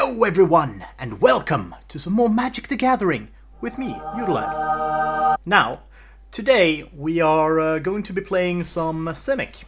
Hello everyone, and welcome to some more Magic the Gathering with me, Udalad. Now, today we are going to be playing some Simic.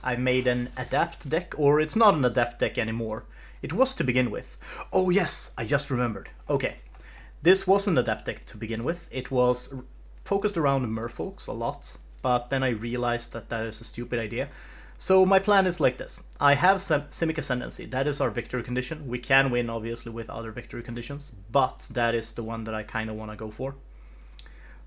I've made an Adapt deck, or it's not an Adapt deck anymore. It was to begin with. Oh yes, I just remembered. Okay, this was an Adapt deck to begin with. It was focused around Merfolks a lot, but then I realized that that is a stupid idea. So my plan is like this. I have Simic Acendancy. That is our victory condition. We can win, obviously, with other victory conditions, but that is the one that I kind of want to go for.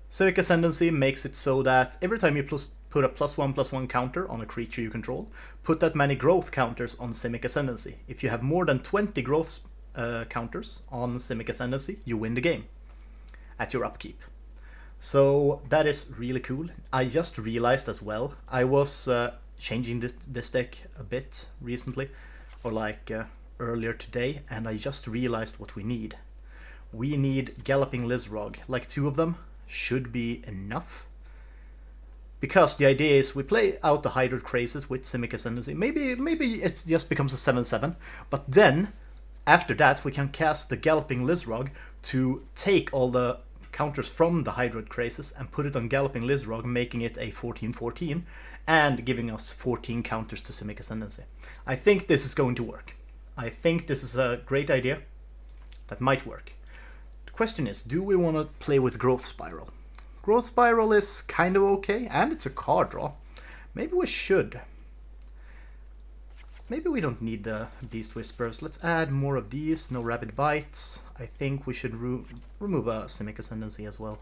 Simic Acendancy makes it so that every time you put a +1/+1 counter on a creature you control, put that many growth counters on Simic Acendancy. If you have more than 20 growth counters on Simic Acendancy, you win the game at your upkeep. So that is really cool. I just realized as well, I was changing this deck a bit recently, or like earlier today, and I just realized what we need. We need Galloping Lizrog. Like 2 of them should be enough. Because the idea is we play out the Hydroid Crazes with Simic Acendancy. Maybe it just becomes a 7/7, but then after that we can cast the Galloping Lizrog to take all the counters from the Hydroid Crazes and put it on Galloping Lizrog, making it a 14/14 and giving us 14 counters to Simic Acendancy. I think this is going to work. I think this is a great idea that might work. The question is, do we want to play with Growth Spiral? Growth Spiral is kind of okay, and it's a card draw. Maybe we should. Maybe we don't need the Beast Whisperers. Let's add more of these. No Rapid Bites. I think we should remove a Simic Ascendancy as well.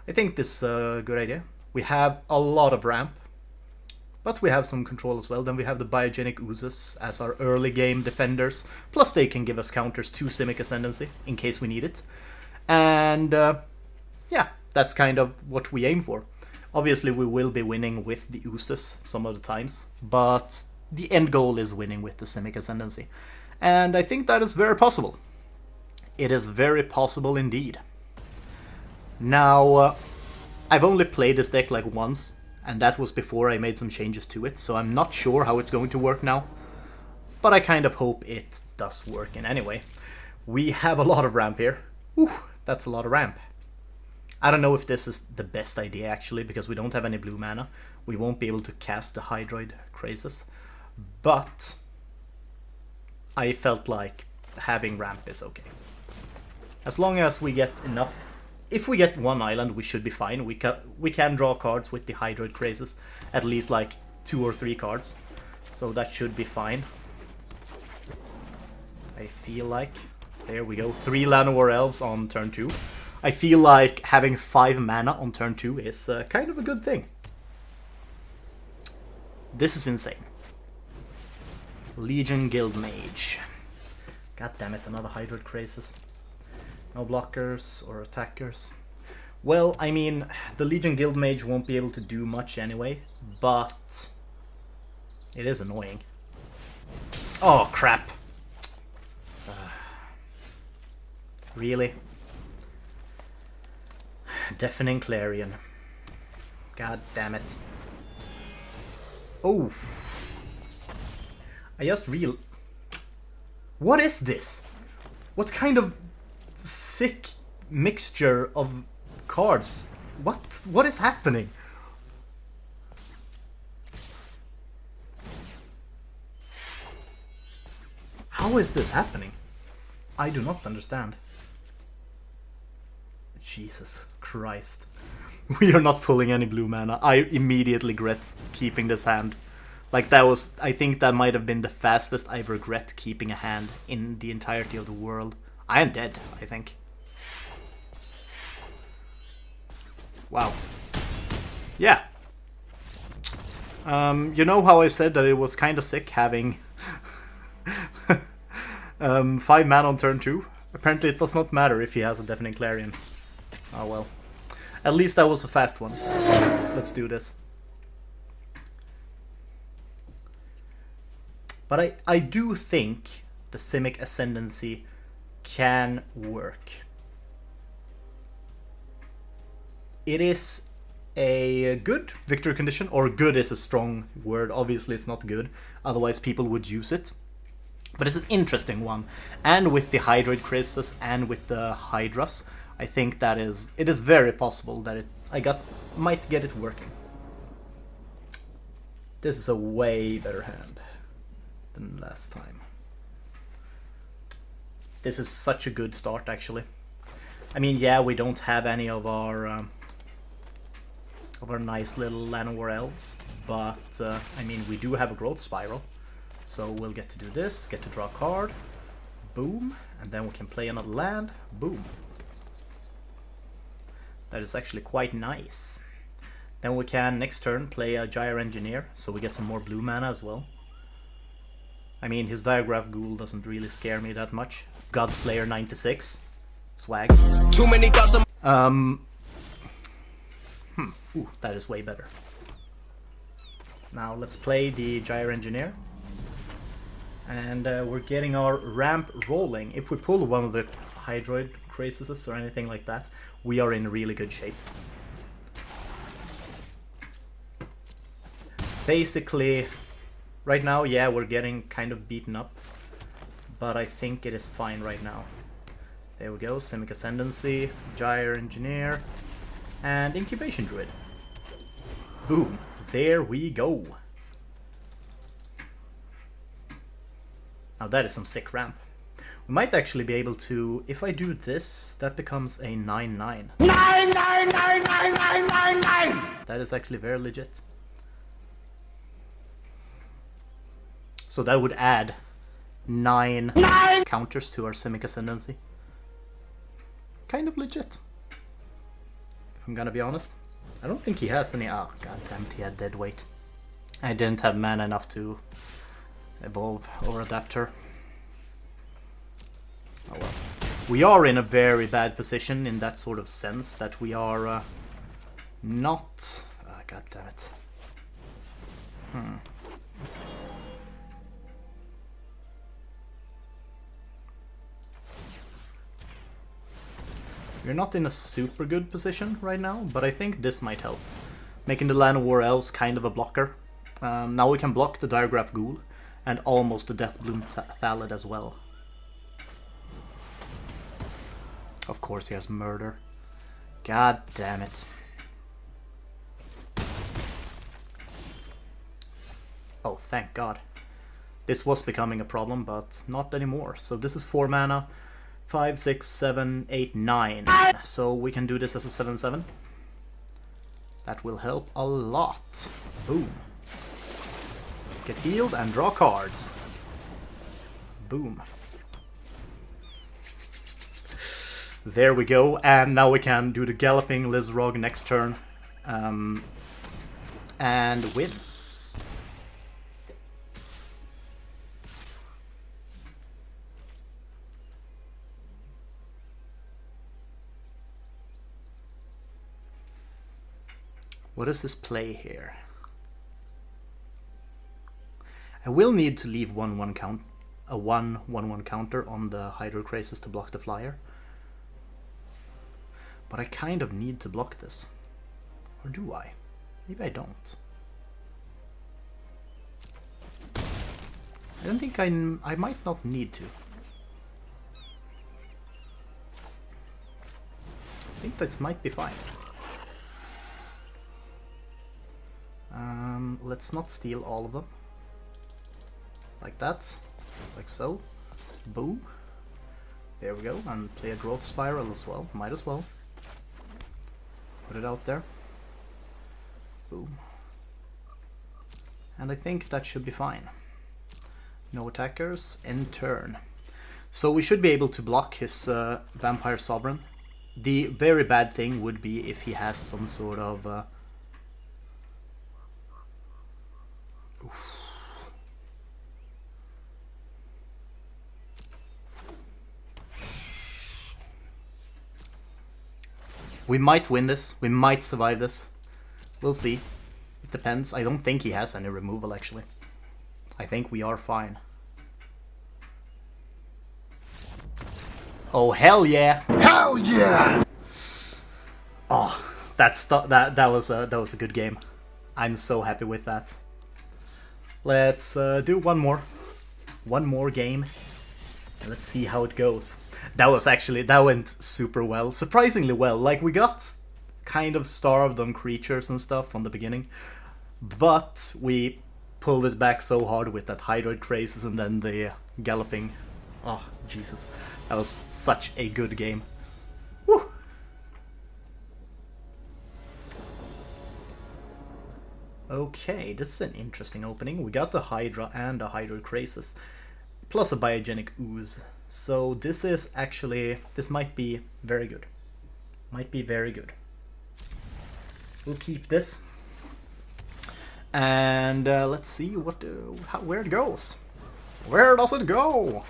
I think this is a good idea. We have a lot of ramp, but we have some control as well. Then we have the Biogenic Oozes as our early game defenders. Plus they can give us counters to Simic Ascendancy in case we need it. And yeah, that's kind of what we aim for. Obviously we will be winning with the Oozes some of the times, but the end goal is winning with the Simic Acendancy. And I think that is very possible. It is very possible indeed. Now, I've only played this deck like once, and that was before I made some changes to it, so I'm not sure how it's going to work now. But I kind of hope it does work in any way. We have a lot of ramp here. Whew, that's a lot of ramp. I don't know if this is the best idea actually, because we don't have any blue mana. We won't be able to cast the Hydroid Crazes. But I felt like having ramp is okay. As long as we get enough. If we get 1 island, we should be fine. We can draw cards with the Hydroid Crazes. At least like 2 or 3 cards. So that should be fine. I feel like. There we go. 3 Llanowar Elves on turn 2. I feel like having 5 mana on turn 2 is kind of a good thing. This is insane. Legion Guildmage. God damn it, another Hydroid Crazes. No blockers or attackers. Well, I mean, the Legion Guildmage won't be able to do much anyway, but it is annoying. Oh, crap. Really? Deafening Clarion. God damn it. Oh. I just What is this? What kind of sick mixture of cards? What is happening? How is this happening? I do not understand. Jesus Christ. We are not pulling any blue mana. I immediately regret keeping this hand. Like that was, I think that might have been the fastest I've regret keeping a hand in the entirety of the world. I am dead, I think. Wow. Yeah. You know how I said that it was kind of sick having 5 mana on turn 2? Apparently it does not matter if he has a Deafening Clarion. Oh well. At least that was a fast one. Let's do this. But I do think the Simic Ascendancy can work. It is a good victory condition, or good is a strong word, obviously it's not good, otherwise people would use it. But it's an interesting one. And with the Hydroid Chrysis and with the Hydras, I think that it is very possible that might get it working. This is a way better hand than last time. This is such a good start, actually. I mean, yeah, we don't have any of our nice little Llanowar elves, but I mean, we do have a growth spiral, so we'll get to do this, get to draw a card, boom, and then we can play another land, boom. That is actually quite nice. Then we can next turn play a Gyre Engineer, so we get some more blue mana as well. I mean, his Diagraph Ghoul doesn't really scare me that much. Godslayer 96. Swag. Too many gods. Ooh, that is way better. Now let's play the Gyre Engineer. And we're getting our ramp rolling. If we pull one of the Hydroid Chryses or anything like that, we are in really good shape. Basically, right now, yeah, we're getting kind of beaten up, but I think it is fine right now. There we go, Simic Acendancy, Gyre Engineer, and Incubation Druid. Boom, there we go. Now that is some sick ramp. We might actually be able to, if I do this, that becomes a 9-9. 9! That is actually very legit. So that would add 9 counters to our Simic Ascendancy. Kind of legit, if I'm gonna be honest. I don't think he has any... Oh, goddammit, he had dead weight. I didn't have mana enough to evolve or Adapter. Oh well. We are in a very bad position in that sort of sense that we are not... Oh, goddammit. We're not in a super good position right now, but I think this might help. Making the Llanowar Elves kind of a blocker. Now we can block the Diagraph Ghoul and almost the Deathbloom Thallid as well. Of course he has Murder. God damn it. Oh, thank God. This was becoming a problem, but not anymore. So this is 4 mana. 5, 6, 7, 8, 9. So we can do this as a 7/7. That will help a lot. Boom. Get healed and draw cards. Boom. There we go. And now we can do the Galloping Lizrog next turn. And win. What does this play here? I will need to leave a 1/1 counter on the Hydro Chrysis to block the flyer. But I kind of need to block this. Or do I? Maybe I don't. I don't think I might not need to. I think this might be fine. Let's not steal all of them. Like that. Like so. Boom. There we go. And play a Growth Spiral as well. Might as well. Put it out there. Boom. And I think that should be fine. No attackers. End turn. So we should be able to block his Vampire Sovereign. The very bad thing would be if he has some sort of... We might win this. We might survive this. We'll see. It depends. I don't think he has any removal, actually. I think we are fine. Oh, hell yeah! Hell yeah! Oh, that was a good game. I'm so happy with that. Let's do one more. one more game, and let's see how it goes. That went super well, surprisingly well. Like, we got kind of starved on creatures and stuff from the beginning, but we pulled it back so hard with that Hydroid Crazes and then the Galloping. Oh, Jesus. That was such a good game. Woo! Okay, this is an interesting opening. We got the Hydra and the Hydroid Crazes, plus a Biogenic Ooze. So this is actually, this might be very good. Might be very good. We'll keep this. And let's see where it goes. Where does it go?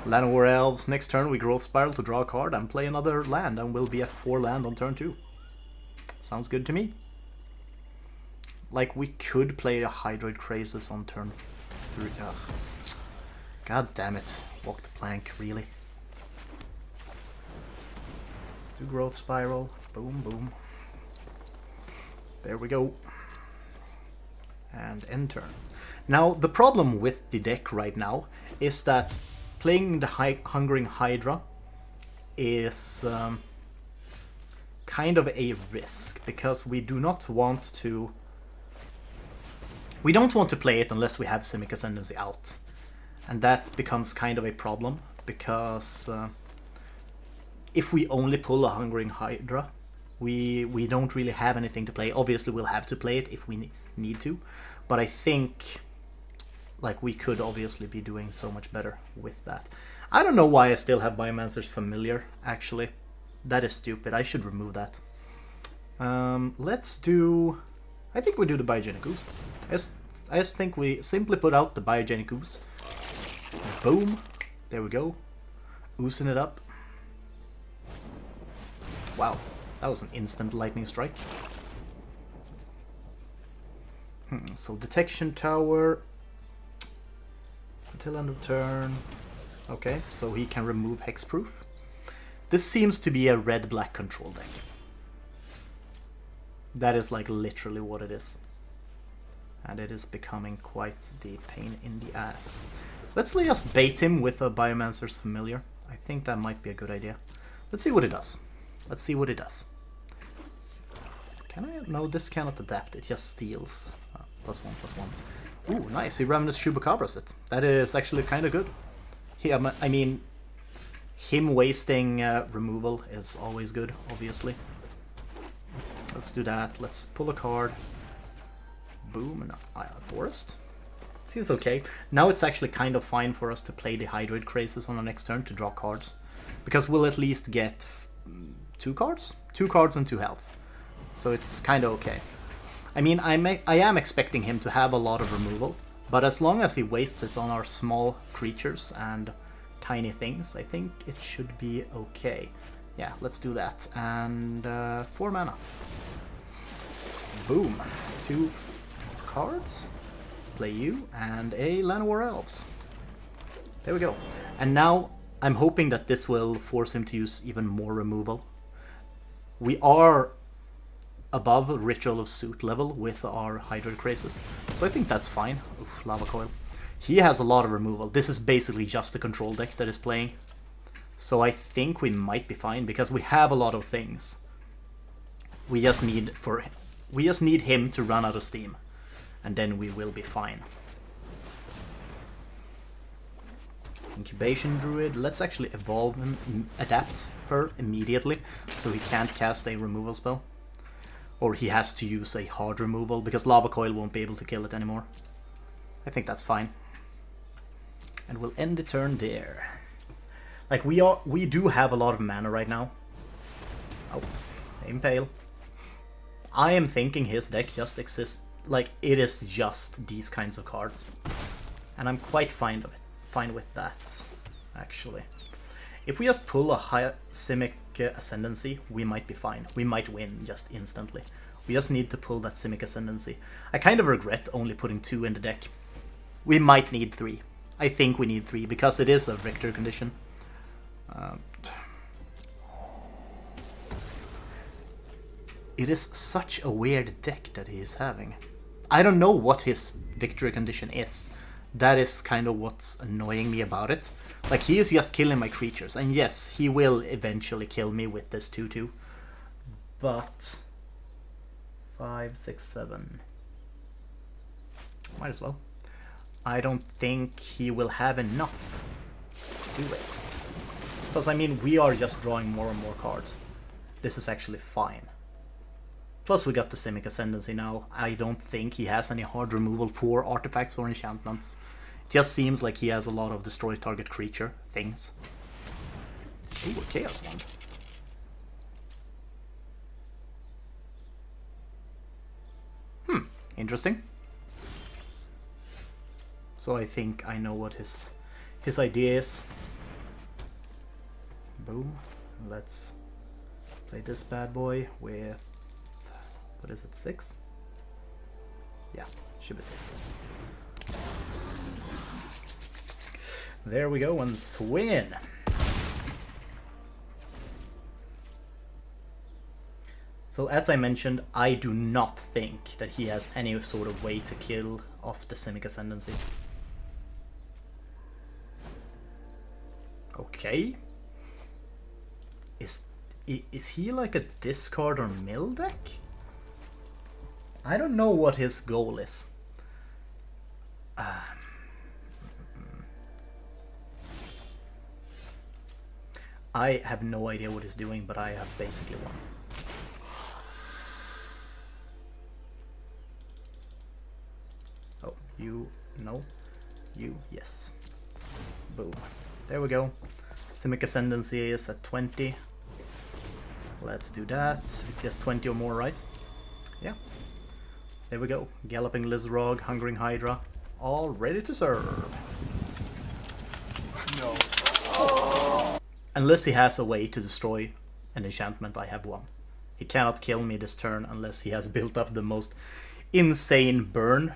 Llanowar Elves. Next turn we Growth Spiral to draw a card and play another land, and we'll be at 4 land on turn 2. Sounds good to me. Like, we could play a Hydroid Crazes on turn 3. Ugh. God damn it. Walk the plank, really. Let's do Growth Spiral. Boom, boom. There we go. And end turn. Now, the problem with the deck right now is that playing the Hungering Hydra is kind of a risk, because we do not want to... We don't want to play it unless we have Simic Ascendancy out. And that becomes kind of a problem, because if we only pull a Hungering Hydra, we don't really have anything to play. Obviously, we'll have to play it if we need to, but I think like we could obviously be doing so much better with that. I don't know why I still have Biomancer's Familiar, actually. That is stupid. I should remove that. Let's do... I think we do the Biogenic Ooze. I just think we simply put out the Biogenic Ooze. Boom. There we go. Oozing it up. Wow. That was an instant lightning strike. So Detection Tower until end of turn. Okay, so he can remove Hexproof. This seems to be a red-black control deck. That is like literally what it is. And it is becoming quite the pain in the ass. Let's just bait him with a Biomancer's Familiar. I think that might be a good idea. Let's see what it does. Let's see what it does. Can I? No, this cannot adapt. It just steals. +1/+1s. Ooh, nice. He Ravenous Chupacabras it. That is actually kind of good. I mean, him wasting removal is always good, obviously. Let's do that. Let's pull a card. Boom, and Forest. Feels okay. Now it's actually kind of fine for us to play the Hydroid Crazes on the next turn to draw cards. Because we'll at least get 2 cards? 2 cards and 2 health. So it's kind of okay. I mean, I am expecting him to have a lot of removal, but as long as he wastes it on our small creatures and tiny things, I think it should be okay. Yeah, let's do that. And 4 mana. Boom. 2 cards. Let's play you and a Llanowar Elves. There we go. And now I'm hoping that this will force him to use even more removal. We are above Ritual of Suit level with our Hydroid Crazes, so I think that's fine. Oof, Lava Coil. He has a lot of removal. This is basically just a control deck that is playing. So I think we might be fine, because we have a lot of things. We just need him to run out of steam, and then we will be fine. Incubation Druid. Let's actually evolve and adapt her immediately, so he can't cast a removal spell. Or he has to use a hard removal, because Lava Coil won't be able to kill it anymore. I think that's fine. And we'll end the turn there. Like, we do have a lot of mana right now. Oh, Impale. I am thinking his deck just exists, like, it is just these kinds of cards. And I'm quite fine with that, actually. If we just pull a high Simic Ascendancy, we might be fine. We might win just instantly. We just need to pull that Simic Ascendancy. I kind of regret only putting 2 in the deck. We might need 3. I think we need 3, because it is a victor condition. It is such a weird deck that he is having. I don't know what his victory condition is, That is kind of what's annoying me about it. Like, he is just killing my creatures. And yes, he will eventually kill me with this 2-2. But 5, 6, 7. Might as well. I don't think he will have enough to do it. Because, I mean, we are just drawing more and more cards. This is actually fine. Plus, we got the Simic Ascendancy now. I don't think he has any hard removal for artifacts or enchantments. It just seems like he has a lot of destroy target creature things. Ooh, a Chaos Wand. Interesting. So I think I know what his idea is. Boom. Let's play this bad boy with, what is it, 6? Yeah, should be 6. There we go, and swing in. So as I mentioned, I do not think that he has any sort of way to kill off the Simic Ascendancy. Okay. Is he like a discard or mill deck? I don't know what his goal is. I have no idea what he's doing, but I have basically won. Oh, you, no. You, yes. Boom. There we go. Simic Ascendancy is at 20. Let's do that. It's just 20 or more, right? Yeah. There we go. Galloping Lizrog, Hungering Hydra. All ready to serve. No. Oh. Unless he has a way to destroy an enchantment, I have won. He cannot kill me this turn unless he has built up the most insane burn.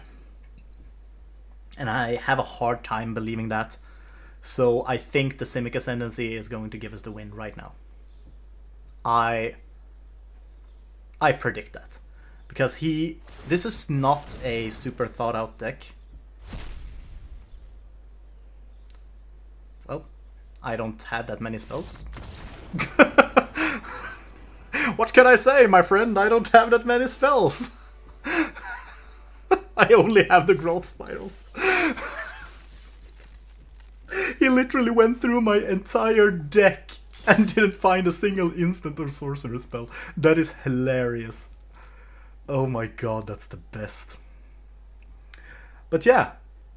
And I have a hard time believing that. So I think the Simic Ascendancy is going to give us the win right now. I predict that. Because this is not a super thought out deck. Well, I don't have that many spells. What can I say, my friend? I don't have that many spells. I only have the growth spirals. He literally went through my entire deck and didn't find a single instant or sorcerer spell. That is hilarious. Oh my god, that's the best. But yeah,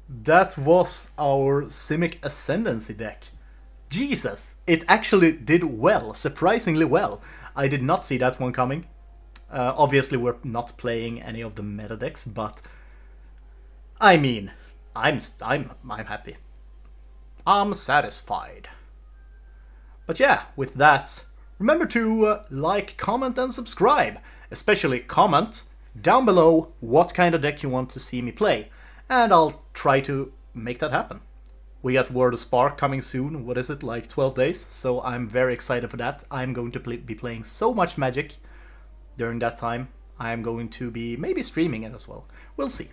that was our Simic Ascendancy deck. Jesus, it actually did well, surprisingly well. I did not see that one coming. Obviously, we're not playing any of the meta decks, but I mean, I'm happy. I'm satisfied. But yeah, with that, remember to like, comment, and subscribe. Especially comment down below what kind of deck you want to see me play, and I'll try to make that happen. We got World of Spark coming soon, what is it, like 12 days, so I'm very excited for that. I'm going to be playing so much Magic during that time. I'm going to be maybe streaming it as well. We'll see.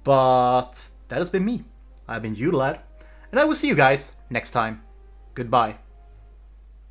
But that has been me. I've been Udalad, and I will see you guys next time. Goodbye.